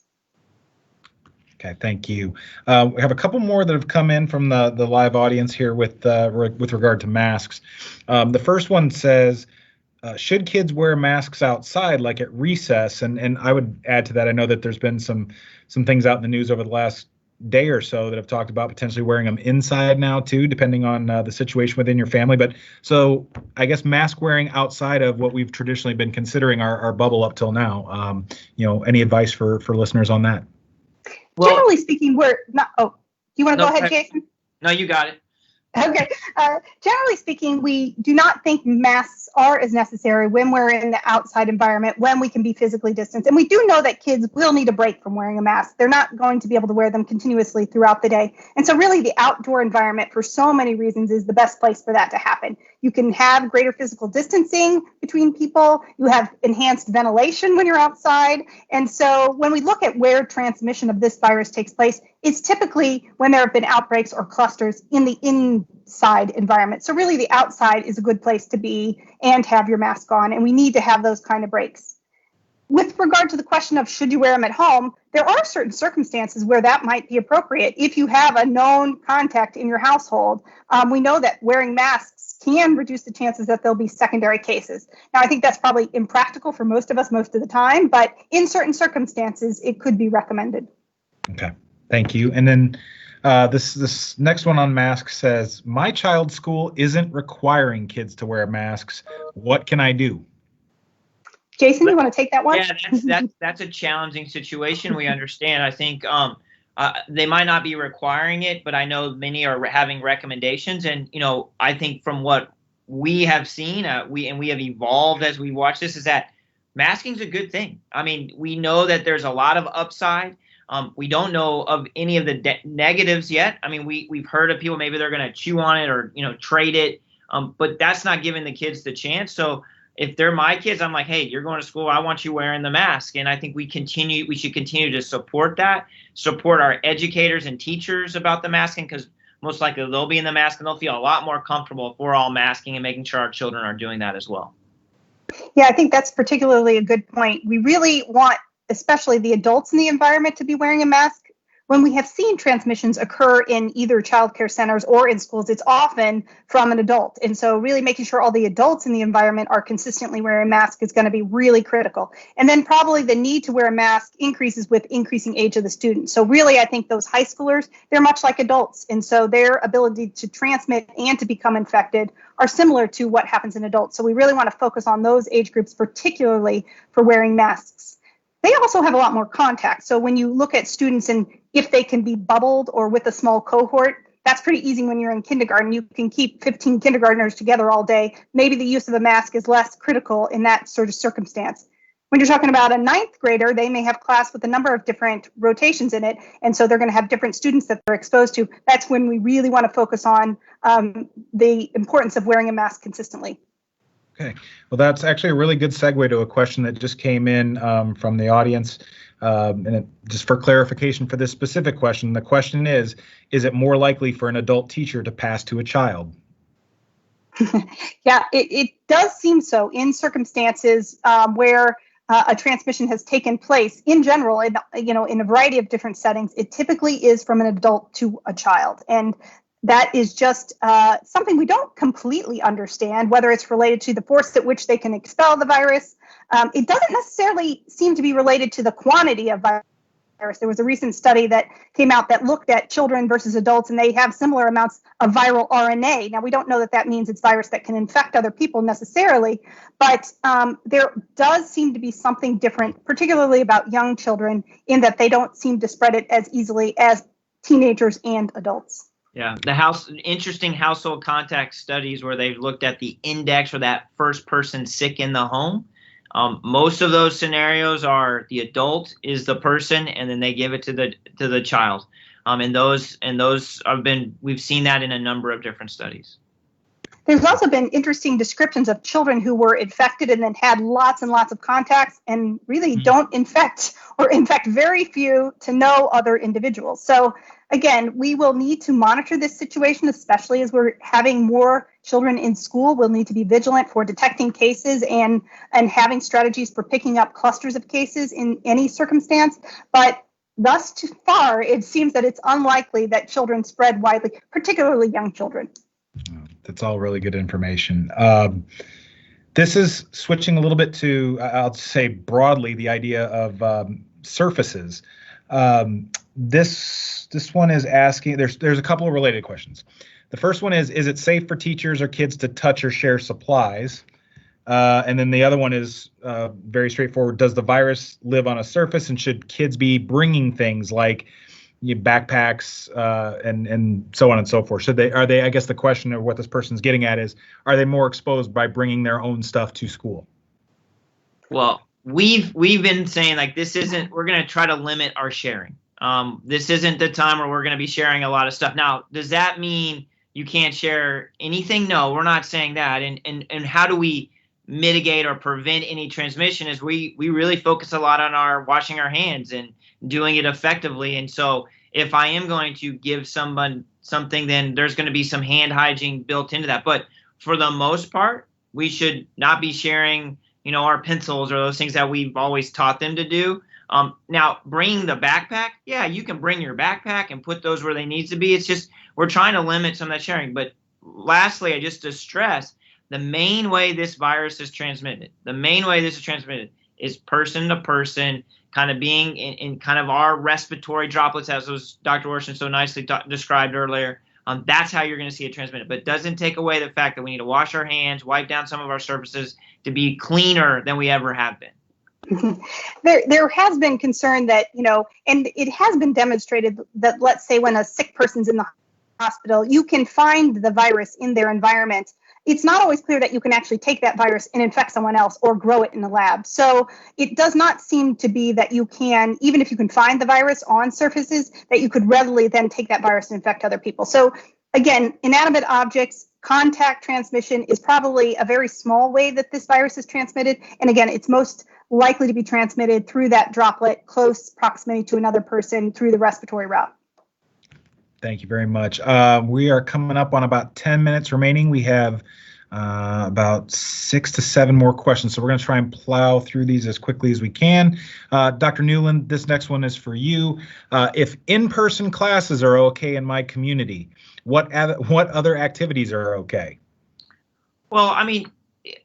A: Okay, thank you. We have a couple more that have come in from the live audience here with regard to masks. The first one says, should kids wear masks outside like at recess? And I would add to that, I know that there's been some things out in the news over the last day or so that have talked about potentially wearing them inside now too, depending on the situation within your family. But so I guess mask wearing outside of what we've traditionally been considering our bubble up till now. Any advice for listeners on that?
B: Well, generally speaking, we're not. Oh, you want to go ahead, Jason?
C: No, you got it.
B: Okay. Generally speaking, we do not think masks are as necessary when we're in the outside environment, when we can be physically distanced. And we do know that kids will need a break from wearing a mask. They're not going to be able to wear them continuously throughout the day. And so really the outdoor environment, for so many reasons, is the best place for that to happen. You can have greater physical distancing between people. You have enhanced ventilation when you're outside. And so when we look at where transmission of this virus takes place, it's typically when there have been outbreaks or clusters in the inside environment. So really the outside is a good place to be and have your mask on, and we need to have those kind of breaks. With regard to the question of should you wear them at home, there are certain circumstances where that might be appropriate. If you have a known contact in your household, we know that wearing masks can reduce the chances that there'll be secondary cases. Now, I think that's probably impractical for most of us most of the time, but in certain circumstances, it could be recommended.
A: Okay. Thank you. And then this next one on masks says, my child's school isn't requiring kids to wear masks. What can I do?
B: Jason, you want to take that one?
C: Yeah, that's a challenging situation. We understand. I think they might not be requiring it, but I know many are having recommendations. And, I think from what we have seen, we have evolved as we watch this, is that masking is a good thing. I mean, we know that there's a lot of upside. We don't know of any of the negatives yet. I mean, we've heard of people, maybe they're going to chew on it or, trade it. But that's not giving the kids the chance. So if they're my kids, I'm like, hey, you're going to school, I want you wearing the mask. And I think we should continue to support that, support our educators and teachers about the masking, because most likely they'll be in the mask and they'll feel a lot more comfortable if we're all masking and making sure our children are doing that as well.
B: Yeah, I think that's particularly a good point. We really want especially the adults in the environment to be wearing a mask. When we have seen transmissions occur in either childcare centers or in schools, it's often from an adult. And so really making sure all the adults in the environment are consistently wearing a mask is going to be really critical. And then probably the need to wear a mask increases with increasing age of the student. So really, I think those high schoolers, they're much like adults. And so their ability to transmit and to become infected are similar to what happens in adults. So we really want to focus on those age groups, particularly for wearing masks. They also have a lot more contact. So when you look at students and if they can be bubbled or with a small cohort, that's pretty easy when you're in kindergarten. You can keep 15 kindergartners together all day. Maybe the use of a mask is less critical in that sort of circumstance. When you're talking about a ninth grader, they may have class with a number of different rotations in it. And so they're going to have different students that they're exposed to. That's when we really want to focus on the importance of wearing a mask consistently.
A: Okay, well, that's actually a really good segue to a question that just came in from the audience. Just for clarification for this specific question, the question is it more likely for an adult teacher to pass to a child?
B: Yeah, it does seem so in circumstances where a transmission has taken place. In general, in a variety of different settings, it typically is from an adult to a child. And that is just something we don't completely understand, whether it's related to the force at which they can expel the virus. It doesn't necessarily seem to be related to the quantity of virus. There was a recent study that came out that looked at children versus adults, and they have similar amounts of viral RNA. Now, we don't know that means it's virus that can infect other people necessarily, but there does seem to be something different, particularly about young children, in that they don't seem to spread it as easily as teenagers and adults.
C: Yeah, interesting household contact studies where they've looked at the index for that first person sick in the home. Most of those scenarios are the adult is the person, and then they give it to the child. And those we've seen that in a number of different studies.
B: There's also been interesting descriptions of children who were infected and then had lots and lots of contacts and really don't infect or infect very few to no other individuals. So again, we will need to monitor this situation, especially as we're having more children in school. We'll need to be vigilant for detecting cases and having strategies for picking up clusters of cases in any circumstance. But thus far, it seems that it's unlikely that children spread widely, particularly young children.
A: That's all really good information. This is switching a little bit to, I'll say broadly, the idea of surfaces. This one is asking, there's a couple of related questions. The first one is it safe for teachers or kids to touch or share supplies? And then the other one is very straightforward. Does the virus live on a surface, and should kids be bringing things like backpacks and so on and so forth? Are they? I guess the question of what this person's getting at is, are they more exposed by bringing their own stuff to school?
C: Well, we've been saying like we're going to try to limit our sharing. This isn't the time where we're going to be sharing a lot of stuff. Now, does that mean you can't share anything? No, we're not saying that. And how do we mitigate or prevent any transmission is we really focus a lot on our washing our hands and doing it effectively. And so if I am going to give someone something, then there's going to be some hand hygiene built into that. But for the most part, we should not be sharing, our pencils or those things that we've always taught them to do. Now, bringing the backpack, yeah, you can bring your backpack and put those where they need to be. It's just we're trying to limit some of that sharing. But lastly, just to stress, the main way this virus is transmitted, is person to person, kind of being in kind of our respiratory droplets, as was Dr. Orscheln so nicely described earlier. That's how you're going to see it transmitted. But it doesn't take away the fact that we need to wash our hands, wipe down some of our surfaces to be cleaner than we ever have been.
B: There has been concern that, and it has been demonstrated that, let's say, when a sick person's in the hospital, you can find the virus in their environment. It's not always clear that you can actually take that virus and infect someone else or grow it in the lab. So it does not seem to be that you can, even if you can find the virus on surfaces, that you could readily then take that virus and infect other people. So again, inanimate objects, contact transmission is probably a very small way that this virus is transmitted. And again, it's most likely to be transmitted through that droplet, close proximity to another person through the respiratory route.
A: Thank you very much. We are coming up on about 10 minutes remaining. We have about 6 to 7 more questions. So we're going to try and plow through these as quickly as we can. Dr. Newland, this next one is for you. If in-person classes are okay in my community, what other activities are okay?
C: Well,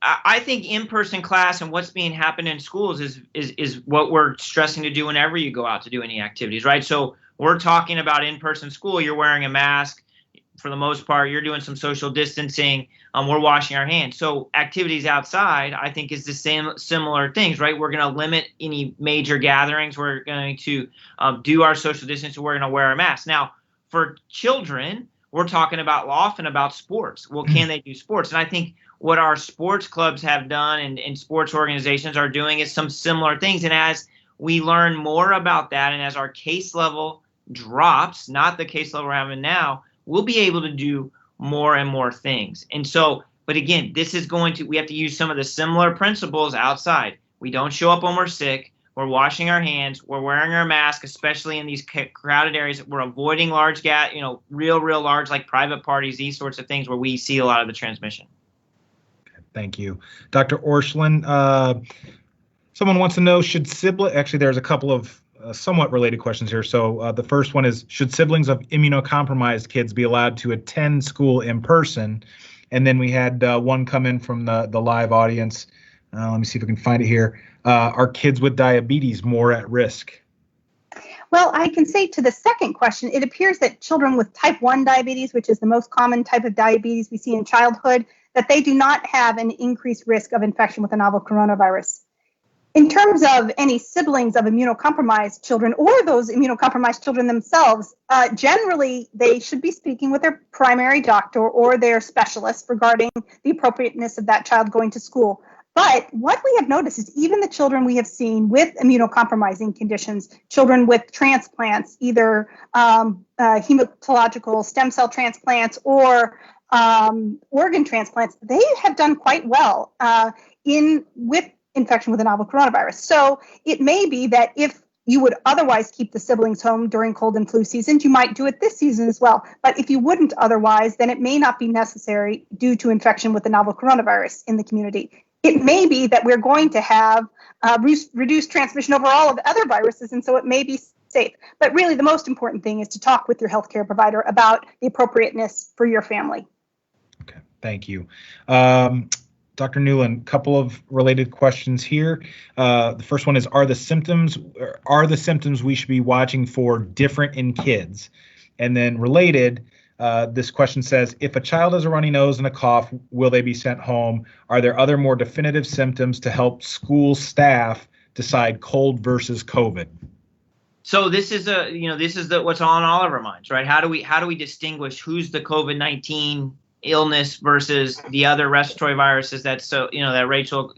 C: I think in-person class and what's being happening in schools is what we're stressing to do whenever you go out to do any activities, right? So we're talking about in-person school. You're wearing a mask for the most part. You're doing some social distancing. We're washing our hands. So activities outside, I think, is the same similar things, right? We're going to limit any major gatherings. We're going to do our social distancing. We're going to wear our masks. Now, for children, we're talking often about sports. Well, can they do sports? And I think what our sports clubs have done and sports organizations are doing is some similar things. And as we learn more about that, and as our case level drops, not the case level we're having now, we'll be able to do more and more things. And so, but again, we have to use some of the similar principles outside. We don't show up when we're sick. We're washing our hands. We're wearing our mask, especially in these crowded areas. We're avoiding large real large, like private parties, these sorts of things where we see a lot of the transmission.
A: Thank you. Dr. Orscheln, someone wants to know, actually, there's a couple of somewhat related questions here. So the first one is, should siblings of immunocompromised kids be allowed to attend school in person? And then we had one come in from the live audience. Let me see if I can find it here. Are kids with diabetes more at risk?
B: Well, I can say to the second question, it appears that children with type 1 diabetes, which is the most common type of diabetes we see in childhood, that they do not have an increased risk of infection with the novel coronavirus. In terms of any siblings of immunocompromised children or those immunocompromised children themselves, generally they should be speaking with their primary doctor or their specialist regarding the appropriateness of that child going to school. But what we have noticed is even the children we have seen with immunocompromising conditions, children with transplants, either hematological stem cell transplants or organ transplants, they have done quite well with infection with the novel coronavirus. So it may be that if you would otherwise keep the siblings home during cold and flu seasons, you might do it this season as well. But if you wouldn't otherwise, then it may not be necessary due to infection with the novel coronavirus in the community. It may be that we're going to have reduced transmission over all of other viruses, and so it may be safe. But really, the most important thing is to talk with your healthcare provider about the appropriateness for your family.
A: Okay, thank you. Dr. Newland, couple of related questions here. The first one is, are the symptoms we should be watching for different in kids? And then related, this question says, if a child has a runny nose and a cough, will they be sent home? Are there other more definitive symptoms to help school staff decide cold versus COVID?
C: So this is what's on all of our minds, right? How do we distinguish who's the COVID-19 illness versus the other respiratory viruses that Rachel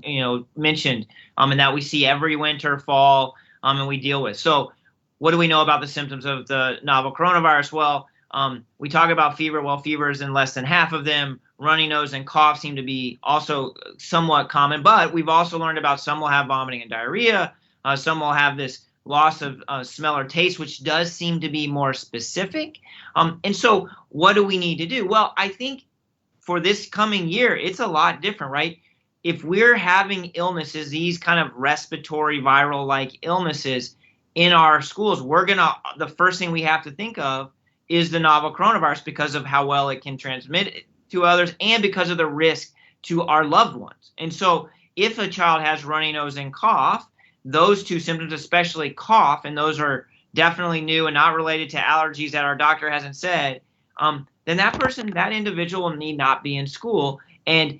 C: mentioned, and that we see every winter, fall, and we deal with. So what do we know about the symptoms of the novel coronavirus? Well, we talk about fever. Well, fever is in less than half of them. Runny nose and cough seem to be also somewhat common, but we've also learned about some will have vomiting and diarrhea. Some will have this loss of smell or taste, which does seem to be more specific. And so what do we need to do? Well, I think for this coming year, it's a lot different, right? If we're having illnesses, these kind of respiratory viral-like illnesses in our schools, the first thing we have to think of is the novel coronavirus, because of how well it can transmit to others and because of the risk to our loved ones. And so if a child has runny nose and cough, those two symptoms, especially cough, and those are definitely new and not related to allergies that our doctor hasn't said, then that individual need not be in school. And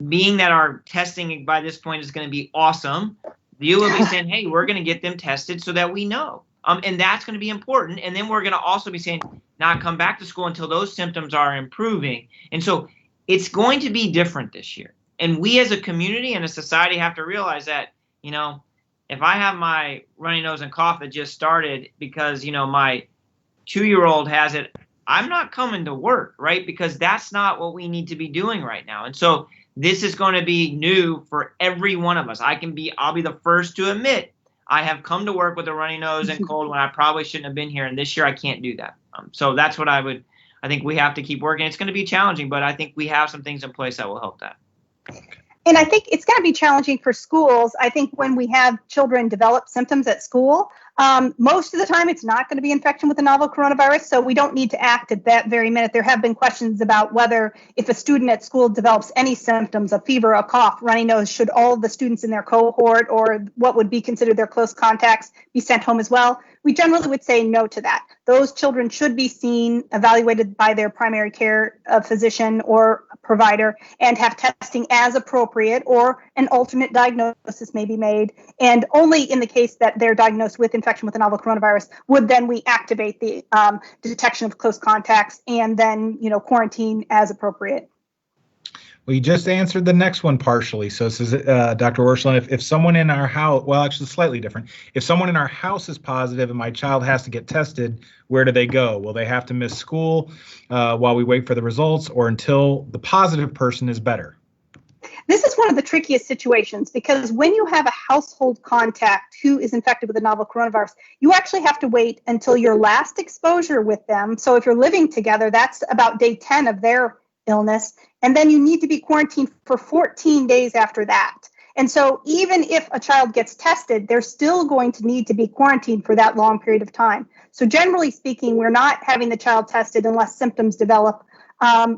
C: being that our testing by this point is going to be awesome, you will be saying, hey, we're going to get them tested so that we know. And that's going to be important. And then we're going to also be saying not come back to school until those symptoms are improving. And so it's going to be different this year. And we as a community and a society have to realize that, if I have my runny nose and cough that just started because, my 2-year-old has it, I'm not coming to work, right? Because that's not what we need to be doing right now. And so this is going to be new for every one of us. I'll be the first to admit I have come to work with a runny nose and cold when I probably shouldn't have been here. And this year I can't do that. So that's what I think we have to keep working. It's going to be challenging, but I think we have some things in place that will help that.
B: And I think it's going to be challenging for schools. I think when we have children develop symptoms at school, most of the time it's not going to be infection with the novel coronavirus. So we don't need to act at that very minute. There have been questions about whether if a student at school develops any symptoms, a fever, a cough, runny nose, should all of the students in their cohort or what would be considered their close contacts be sent home as well? We generally would say no to that. Those children should be seen, evaluated by their primary care physician or provider, and have testing as appropriate, or an alternate diagnosis may be made. And only in the case that they're diagnosed with infection with the novel coronavirus would then we activate the detection of close contacts and then, quarantine as appropriate.
A: Well, you just answered the next one partially. So this is Dr. Orscheln, if someone in our house, well, actually slightly different. If someone in our house is positive and my child has to get tested, where do they go? Will they have to miss school while we wait for the results, or until the positive person is better?
B: This is one of the trickiest situations, because when you have a household contact who is infected with the novel coronavirus, you actually have to wait until your last exposure with them. So if you're living together, that's about day 10 of their illness. And then you need to be quarantined for 14 days after that. And so even if a child gets tested, they're still going to need to be quarantined for that long period of time. So generally speaking, we're not having the child tested unless symptoms develop,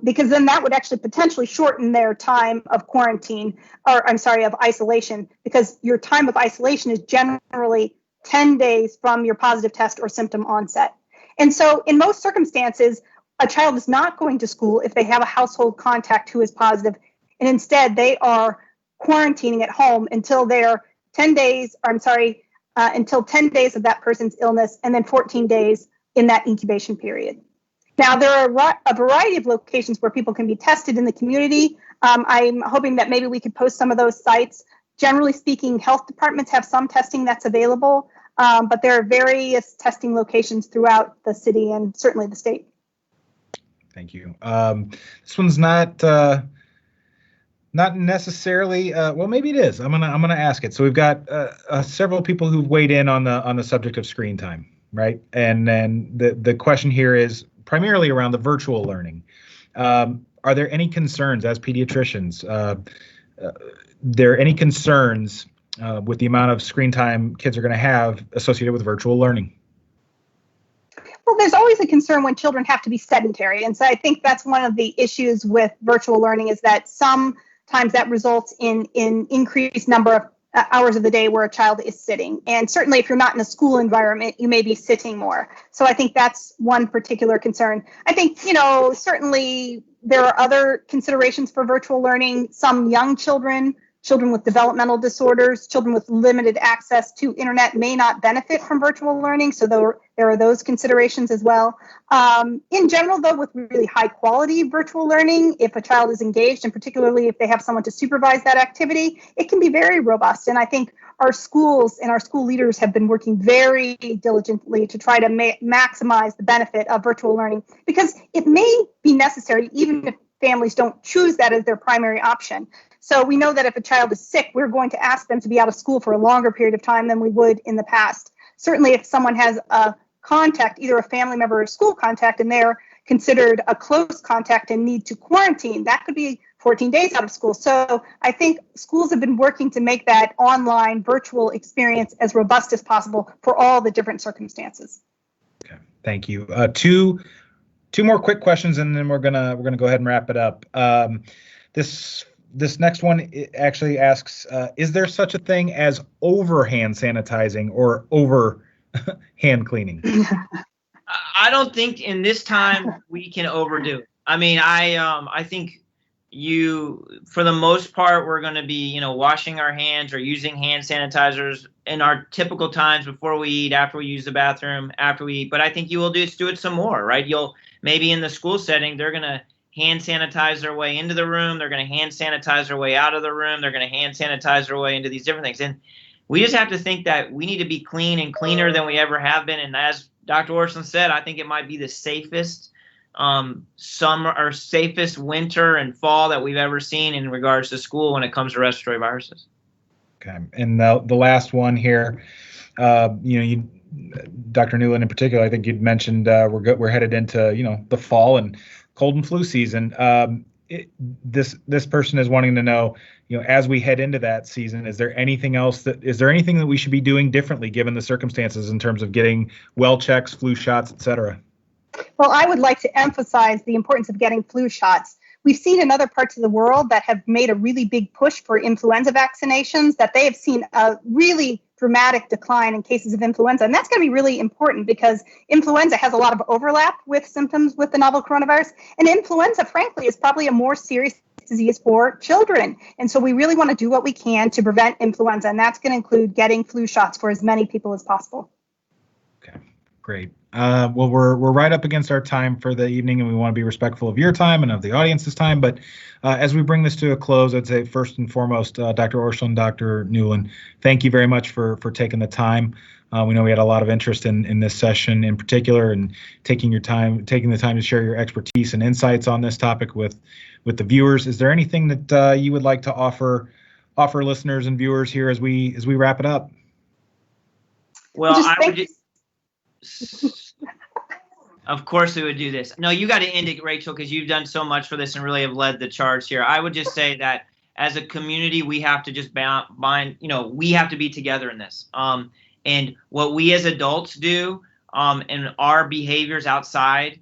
B: because then that would actually potentially shorten their time of of isolation, because your time of isolation is generally 10 days from your positive test or symptom onset. And so in most circumstances, a child is not going to school if they have a household contact who is positive, and instead they are quarantining at home until they're 10 days, until 10 days of that person's illness, and then 14 days in that incubation period. Now, there are a variety of locations where people can be tested in the community. I'm hoping that maybe we could post some of those sites. Generally speaking, health departments have some testing that's available, but there are various testing locations throughout the city and certainly the state.
A: Thank you. This one's not necessarily. Well, maybe it is. I'm gonna ask it. So we've got several people who've weighed in on the subject of screen time, right? And then the question here is primarily around the virtual learning. Are there any concerns as pediatricians? There any concerns with the amount of screen time kids are going to have associated with virtual learning?
B: Well, there's always a concern when children have to be sedentary. And so I think that's one of the issues with virtual learning, is that sometimes that results in increased number of hours of the day where a child is sitting. And certainly if you're not in a school environment, you may be sitting more. So I think that's one particular concern. I think, certainly there are other considerations for virtual learning. Some young children children with developmental disorders, children with limited access to internet may not benefit from virtual learning. So there are those considerations as well. In general, though, with really high quality virtual learning, if a child is engaged, and particularly if they have someone to supervise that activity, it can be very robust. And I think our schools and our school leaders have been working very diligently to try to maximize the benefit of virtual learning, because it may be necessary even if families don't choose that as their primary option. So we know that if a child is sick, we're going to ask them to be out of school for a longer period of time than we would in the past. Certainly if someone has a contact, either a family member or a school contact, and they're considered a close contact and need to quarantine, that could be 14 days out of school. So I think schools have been working to make that online virtual experience as robust as possible for all the different circumstances.
A: Okay, thank you. Two more quick questions, and then we're gonna go ahead and wrap it up. This next one actually asks, is there such a thing as over hand sanitizing or over hand cleaning?
C: I don't think in this time we can overdo it. I mean, I think for the most part, we're going to be, washing our hands or using hand sanitizers in our typical times before we eat, after we use the bathroom, after we eat. But I think you will do it some more, right? Maybe in the school setting, they're going to hand sanitize their way into the room. They're going to hand sanitize their way out of the room. They're going to hand sanitize their way into these different things. And we just have to think that we need to be clean and cleaner than we ever have been. And as Dr. Orscheln said, I think it might be the safest summer or safest winter and fall that we've ever seen in regards to school when it comes to respiratory viruses.
A: Okay, and the last one here, Dr. Newland in particular, I think you'd mentioned we're headed into the fall and cold and flu season. This person is wanting to know, as we head into that season, is there anything that we should be doing differently given the circumstances in terms of getting well checks, flu shots, et cetera?
B: Well, I would like to emphasize the importance of getting flu shots. We've seen in other parts of the world that have made a really big push for influenza vaccinations, that they have seen a really dramatic decline in cases of influenza. And that's going to be really important because influenza has a lot of overlap with symptoms with the novel coronavirus. And influenza, frankly, is probably a more serious disease for children. And so we really want to do what we can to prevent influenza. And that's going to include getting flu shots for as many people as possible.
A: Okay, great. Well, we're right up against our time for the evening, and we want to be respectful of your time and of the audience's time. But as we bring this to a close, I'd say first and foremost, Dr. Orscheln, Dr. Newland, thank you very much for taking the time. We know we had a lot of interest in this session in particular, and taking the time to share your expertise and insights on this topic with the viewers. Is there anything that you would like to offer listeners and viewers here as we wrap it up?
C: Well, of course we would do this. No, you got to end it, Rachel, because you've done so much for this and really have led the charge here. I would just say that as a community, we have to just we have to be together in this. And what we as adults do and our behaviors outside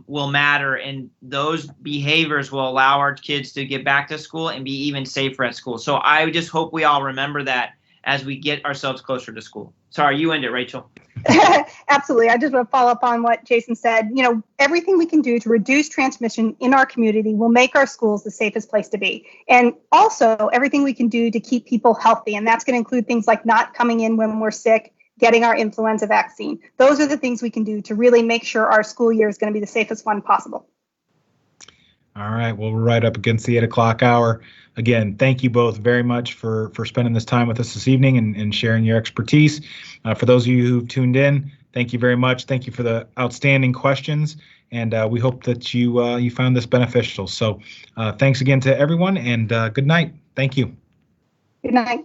C: will matter. And those behaviors will allow our kids to get back to school and be even safer at school. So I just hope we all remember that as we get ourselves closer to school. Sorry, you end it, Rachel.
B: Absolutely. I just want to follow up on what Jason said. Everything we can do to reduce transmission in our community will make our schools the safest place to be. And also everything we can do to keep people healthy. And that's going to include things like not coming in when we're sick, getting our influenza vaccine. Those are the things we can do to really make sure our school year is going to be the safest one possible.
A: All right. Well, we're right up against the 8 o'clock hour. Again, thank you both very much for spending this time with us this evening and sharing your expertise. For those of you who've tuned in, thank you very much. Thank you for the outstanding questions. And we hope that you found this beneficial. So thanks again to everyone, and good night. Thank you.
B: Good night.